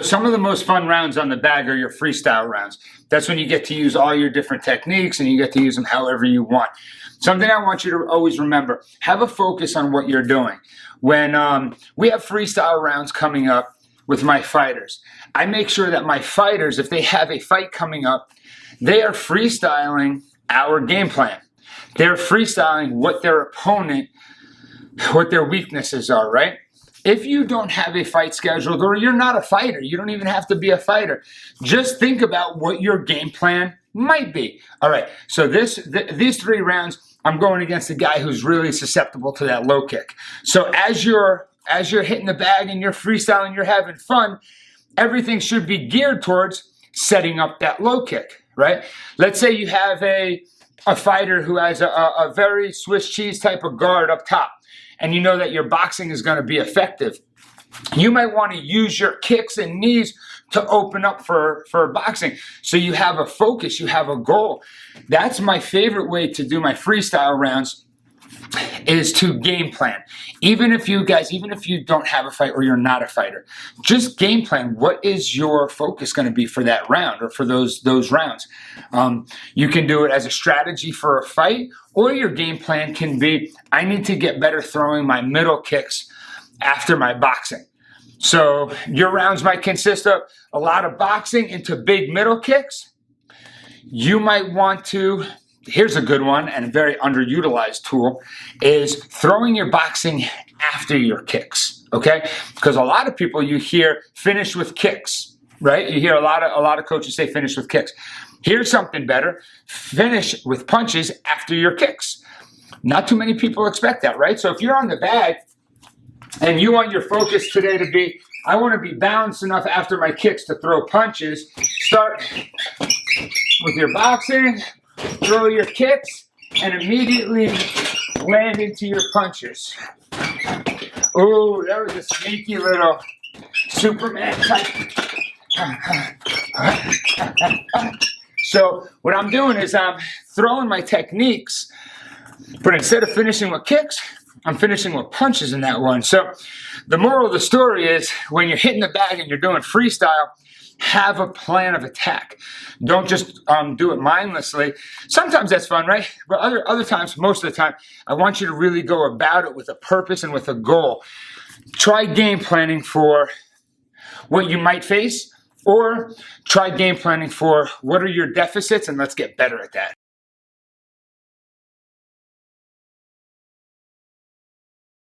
Some of the most fun rounds on the bag are your freestyle rounds. That's when you get to use all your different techniques and you get to use them however you want. Something I want you to always remember, have a focus on what you're doing. When we have freestyle rounds coming up with my fighters, I make sure that my fighters, if they have a fight coming up, they are freestyling our game plan. They're freestyling what their opponent, what their weaknesses are, right? If you don't have a fight scheduled, or you're not a fighter, you don't even have to be a fighter. Just think about what your game plan might be. All right, so these 3 rounds, I'm going against a guy who's really susceptible to that low kick. So as you're hitting the bag and you're freestyling, you're having fun, everything should be geared towards setting up that low kick, right? Let's say you have a fighter who has a very Swiss cheese type of guard up top, and you know that your boxing is going to be effective. You might want to use your kicks and knees to open up for boxing. So you have a focus, you have a goal. That's my favorite way to do my freestyle rounds, is to game plan. Even if you don't have a fight or you're not a fighter, just game plan. What is your focus going to be for that round or for those rounds? You can do it as a strategy for a fight, or your game plan can be, I need to get better throwing my middle kicks after my boxing. So your rounds might consist of a lot of boxing into big middle kicks. You might want to, here's a good one and a very underutilized tool, is throwing your boxing after your kicks, okay? Because a lot of people, you hear finish with kicks, right? You hear a lot of coaches say finish with kicks. Here's something better, finish with punches after your kicks. Not too many people expect that, right? So if you're on the bag and you want your focus today to be, I want to be balanced enough after my kicks to throw punches, start with your boxing, throw your kicks, and immediately land into your punches. Oh, that was a sneaky little Superman type. So what I'm doing is I'm throwing my techniques, but instead of finishing with kicks, I'm finishing with punches in that one. So the moral of the story is, when you're hitting the bag and you're doing freestyle, have a plan of attack. Don't just do it mindlessly. Sometimes that's fun, right? But other times, most of the time, I want you to really go about it with a purpose and with a goal. Try game planning for what you might face, or try game planning for what are your deficits, and let's get better at that.